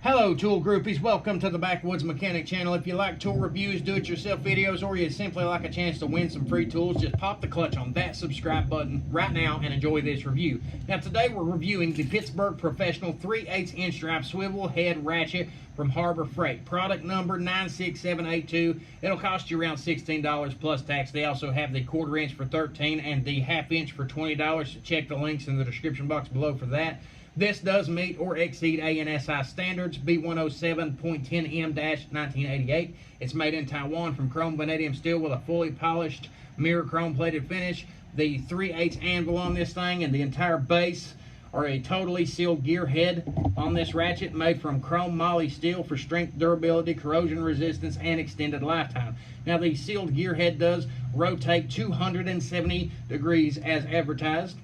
Hello tool groupies, welcome to the Backwoods Mechanic channel. If you like tool reviews, do-it-yourself videos, or you simply like a chance to win some free tools, just pop the clutch on that subscribe button right now and enjoy this review. Now today we're reviewing the Pittsburgh Professional 3/8 inch drive swivel head ratchet from Harbor Freight. Product number 96782. It'll cost you around $16 plus tax. They also have the 1/4 inch for $13 and the 1/2 inch for $20. So check the links in the description box below for that. This does meet or exceed ANSI Standards B107.10M-1988. It's made in Taiwan from Chrome Vanadium Steel with a fully polished mirror chrome plated finish. The 3/8 anvil on this thing and the entire base are a totally sealed gear head on this ratchet, made from Chrome Molybdenum Steel for strength, durability, corrosion resistance, and extended lifetime. Now the sealed gear head does rotate 270 degrees as advertised,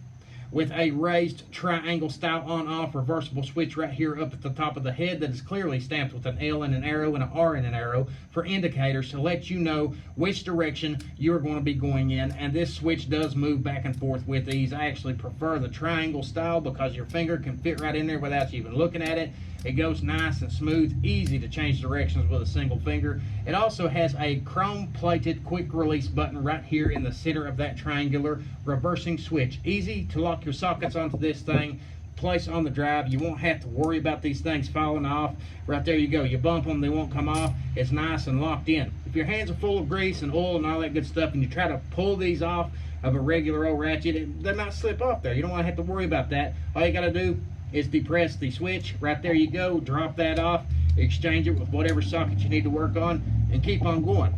with a raised triangle style on-off reversible switch right here up at the top of the head that is clearly stamped with an L and an arrow and an R and an arrow for indicators to let you know which direction you're going to be going in. And this switch does move back and forth with ease. I actually prefer the triangle style because your finger can fit right in there without you even looking at it. It goes nice and smooth, easy to change directions with a single finger. It also has a chrome plated quick release button right here in the center of that triangular reversing switch. Easy to lock your sockets onto this thing, place on the drive. You won't have to worry about these things falling off. Right there you go. You bump them, they won't come off. It's nice and locked in. If your hands are full of grease and oil and all that good stuff and you try to pull these off of a regular old ratchet, they might slip off there. You don't want to have to worry about that. All you got to do is depress the switch. Right there you go. Drop that off, exchange it with whatever socket you need to work on, and keep on going.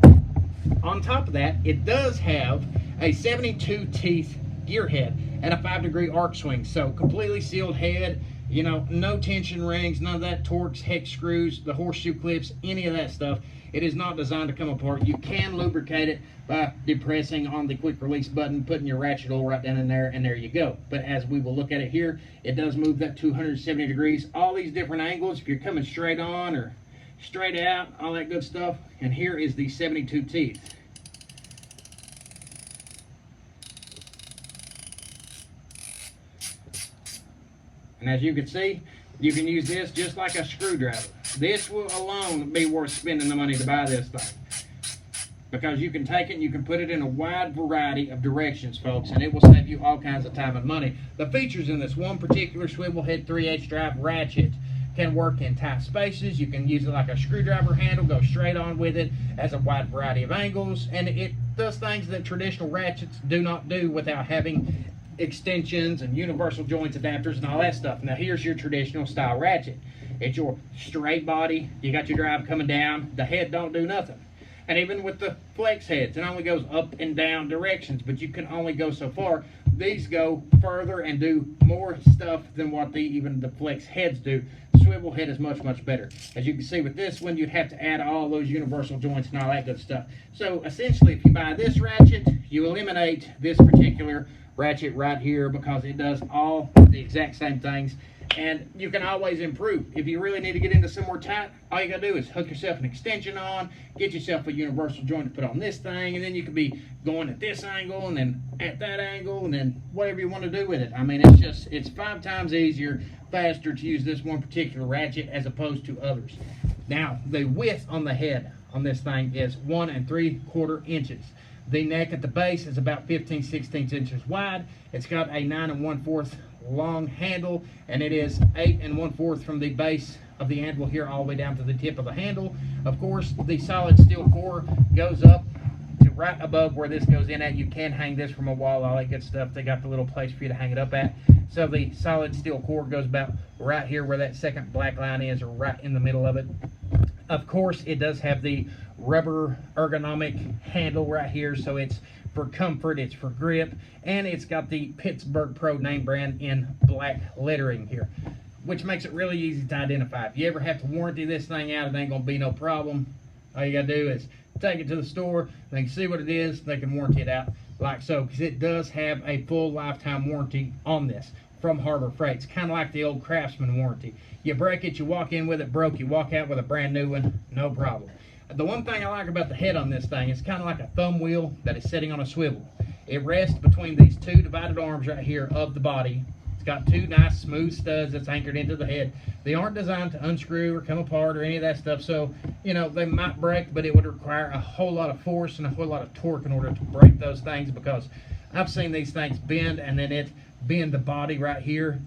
On top of that, it does have a 72 teeth gear head and a 5-degree arc swing. So completely sealed head, you know, no tension rings, none of that Torx, hex screws, the horseshoe clips, any of that stuff. It is not designed to come apart. You can lubricate it by depressing on the quick release button, putting your ratchet oil right down in there, and there you go. But as we will look at it here, it does move that 270 degrees, all these different angles, if you're coming straight on or straight out, all that good stuff. And here is the 72 teeth. And as you can see, you can use this just like a screwdriver. This will alone be worth spending the money to buy this thing, because you can take it and you can put it in a wide variety of directions, folks, and it will save you all kinds of time and money. The features in this one particular swivel head 3/8 drive ratchet can work in tight spaces. You can use it like a screwdriver handle, go straight on with it, as a wide variety of angles, and it does things that traditional ratchets do not do without having extensions and universal joints, adapters, and all that stuff. Now here's your traditional style ratchet. It's your straight body. You got your drive coming down. The head don't do nothing. And even with the flex heads, it only goes up and down directions, but you can only go so far. These go further and do more stuff than what even the flex heads do. The swivel head is much, much better. As you can see with this one, you'd have to add all those universal joints and all that good stuff. So essentially, if you buy this ratchet, you eliminate this particular ratchet right here, because it does all the exact same things, and you can always improve. If you really need to get into some more tight, all you gotta do is hook yourself an extension on, get yourself a universal joint to put on this thing, and then you could be going at this angle and then at that angle and then whatever you want to do with it. I mean, it's 5 times easier, faster to use this one particular ratchet as opposed to others. Now the width on the head on this thing is 1 3/4 inches. The neck at the base is about 15-16 inches wide. It's got a 9 1/4 long handle, and it is 8 1/4 from the base of the anvil here all the way down to the tip of the handle. Of course, the solid steel core goes up to right above where this goes in at. You can hang this from a wall, all that good stuff. They got the little place for you to hang it up at. So the solid steel core goes about right here where that second black line is, or right in the middle of it. Of course, it does have the rubber ergonomic handle right here, so it's for comfort, it's for grip, and it's got the Pittsburgh Pro name brand in black lettering here, which makes it really easy to identify. If you ever have to warranty this thing out, it ain't gonna be no problem. All you gotta do is take it to the store, they can see what it is, they can warranty it out like so, because it does have a full lifetime warranty on this from Harbor Freight. It's kind of like the old Craftsman warranty. You break it, you walk in with it broke, you walk out with a brand new one, no problem. The one thing I like about the head on this thing, it's kind of like a thumb wheel that is sitting on a swivel. It rests between these two divided arms right here of the body, It's got two nice smooth studs that's anchored into the head. They aren't designed to unscrew or come apart or any of that stuff, so you know they might break, but it would require a whole lot of force and a whole lot of torque in order to break those things, because I've seen these things bend and then it bend the body right here,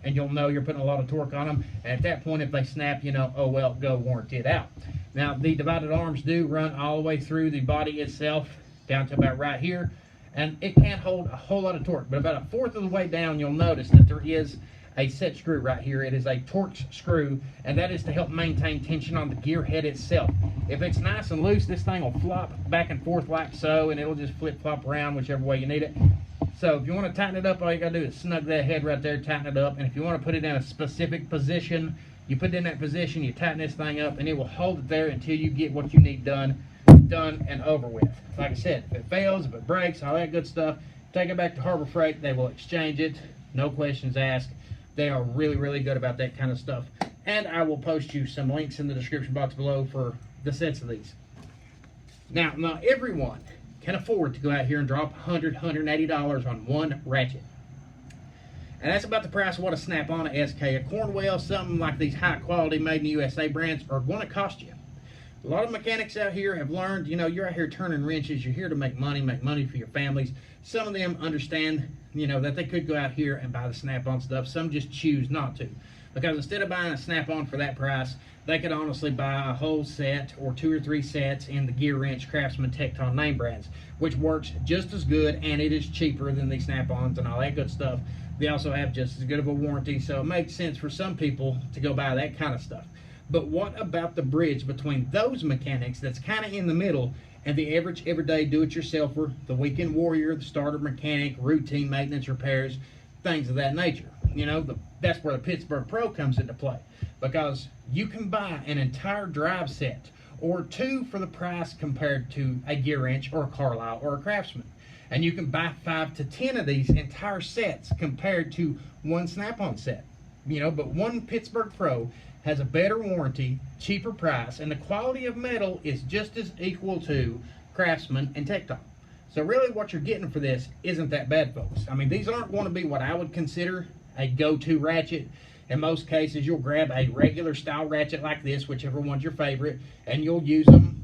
and you'll know you're putting a lot of torque on them, and at that point if they snap, you know, oh well, go warranty it out. Now the divided arms do run all the way through the body itself down to about right here, and it can't hold a whole lot of torque, but about a fourth of the way down you'll notice that there is a set screw right here. It is a Torx screw, and that is to help maintain tension on the gear head itself. If it's nice and loose, this thing will flop back and forth like so, and it'll just flip-flop around whichever way you need it. So if you want to tighten it up, all you got to do is snug that head right there, tighten it up, and if you want to put it in a specific position, you put it in that position, you tighten this thing up, and it will hold it there until you get what you need done and over with. Like I said, if it fails, if it breaks, all that good stuff, take it back to Harbor Freight. They will exchange it, no questions asked. They are really, really good about that kind of stuff. And I will post you some links in the description box below for the sets of these. Now everyone can afford to go out here and drop $100, $180 on one ratchet. And that's about the price of what a Snap-on, a SK, a Cornwell, something like these high quality made in the USA brands are going to cost you. A lot of mechanics out here have learned, you know, you're out here turning wrenches, you're here to make money for your families. Some of them understand, you know, that they could go out here and buy the Snap-on stuff. Some just choose not to. Because instead of buying a Snap-on for that price, they could honestly buy a whole set or 2 or 3 sets in the Gear Wrench, Craftsman, Tecton name brands, which works just as good, and it is cheaper than the Snap-ons and all that good stuff. They also have just as good of a warranty, so it makes sense for some people to go buy that kind of stuff. But what about the bridge between those mechanics that's kind of in the middle and the average everyday do-it-yourselfer, the weekend warrior, the starter mechanic, routine maintenance repairs, things of that nature? You know, that's where the Pittsburgh Pro comes into play, because you can buy an entire drive set or 2 for the price compared to a Gear Wrench or a Carlisle or a Craftsman. And you can buy 5 to 10 of these entire sets compared to one Snap-on set. You know, but one Pittsburgh Pro has a better warranty, cheaper price, and the quality of metal is just as equal to Craftsman and Tecton. So really what you're getting for this isn't that bad, folks. I mean, these aren't going to be what I would consider a go-to ratchet. In most cases, you'll grab a regular style ratchet like this, whichever one's your favorite, and you'll use them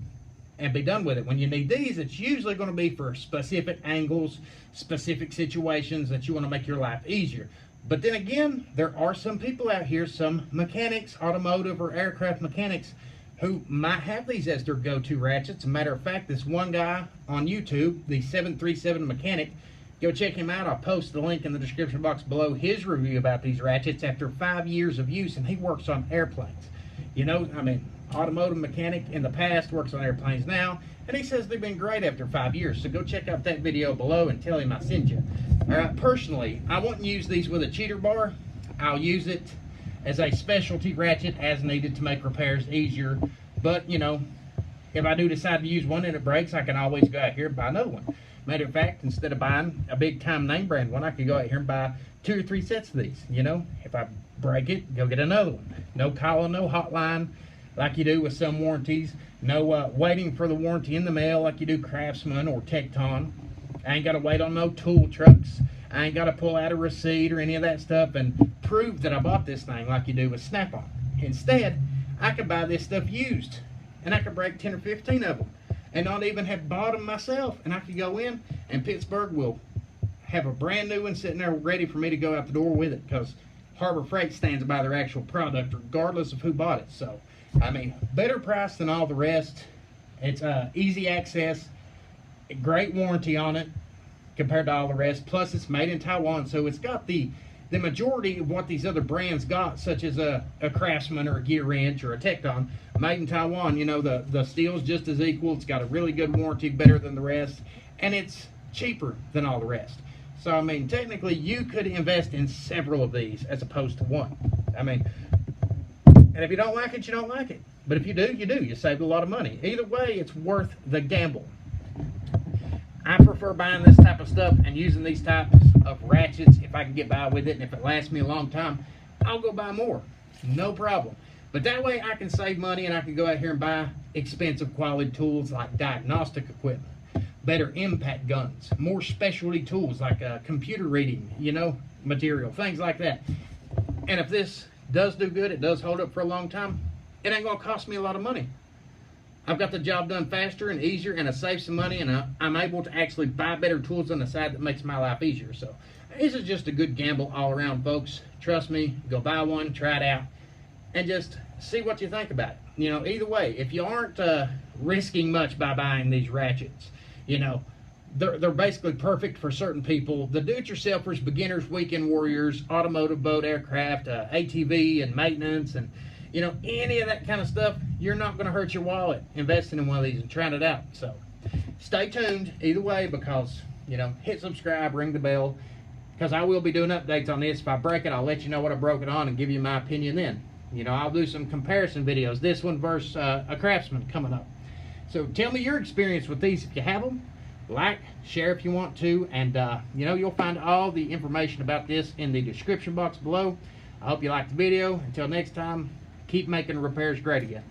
and be done with it. When you need these, it's usually going to be for specific angles, specific situations that you want to make your life easier. But then again, there are some people out here, some mechanics, automotive or aircraft mechanics, who might have these as their go-to ratchets. As a matter of fact, this one guy on YouTube, the 737 Mechanic, go check him out. I'll post the link in the description box below, his review about these ratchets after 5 years of use, and he works on airplanes. You know, I mean, automotive mechanic in the past, works on airplanes now, and he says they've been great after 5 years. So go check out that video below and tell him I sent you. Personally, I wouldn't use these with a cheater bar. I'll use it as a specialty ratchet as needed to make repairs easier. But, you know, if I do decide to use one and it breaks, I can always go out here and buy another one. Matter of fact, instead of buying a big time name brand one, I could go out here and buy 2 or 3 sets of these. You know, if I break it, go get another one. No calling, no hotline like you do with some warranties. No waiting for the warranty in the mail like you do Craftsman or Tecton. I ain't got to wait on no tool trucks. I ain't got to pull out a receipt or any of that stuff and prove that I bought this thing like you do with Snap-on. Instead, I could buy this stuff used, and I could break 10 or 15 of them and not even have bought them myself. And I could go in, and Pittsburgh will have a brand new one sitting there ready for me to go out the door with it, because Harbor Freight stands by their actual product regardless of who bought it. So, I mean, better price than all the rest. It's easy access, great warranty on it compared to all the rest. Plus, it's made in Taiwan, so it's got the majority of what these other brands got, such as a Craftsman or a Gear Wrench or a Tecton, made in Taiwan. You know, the steel's just as equal. It's got a really good warranty, better than the rest, and it's cheaper than all the rest. So, I mean, technically, you could invest in several of these as opposed to one. I mean, and if you don't like it, you don't like it. But if you do, you do. You save a lot of money. Either way, it's worth the gamble. I prefer buying this type of stuff and using these types of ratchets if I can get by with it, and if it lasts me a long time, I'll go buy more. No problem. But that way I can save money, and I can go out here and buy expensive quality tools like diagnostic equipment. better impact guns, more specialty tools like computer reading, you know, material, things like that. And if this does do good, it does hold up for a long time, it ain't gonna cost me a lot of money. I've got the job done faster and easier, and I save some money, and I'm able to actually buy better tools on the side that makes my life easier. So this is just a good gamble all around, folks. Trust me, go buy one, try it out, and just see what you think about it. You know, either way, if you aren't risking much by buying these ratchets, you know, they're basically perfect for certain people. The do-it-yourselfers, beginners, weekend warriors, automotive, boat, aircraft, ATV, and maintenance, and you know, any of that kind of stuff, you're not going to hurt your wallet investing in one of these and trying it out. So stay tuned either way, because, you know, hit subscribe, ring the bell, because I will be doing updates on this. If I break it, I'll let you know what I broke it on and give you my opinion then. You know, I'll do some comparison videos, this one versus a Craftsman coming up. So tell me your experience with these if you have them. Like, share if you want to, and you know, you'll find all the information about this in the description box below. I hope you liked the video. Until next time, keep making repairs great again.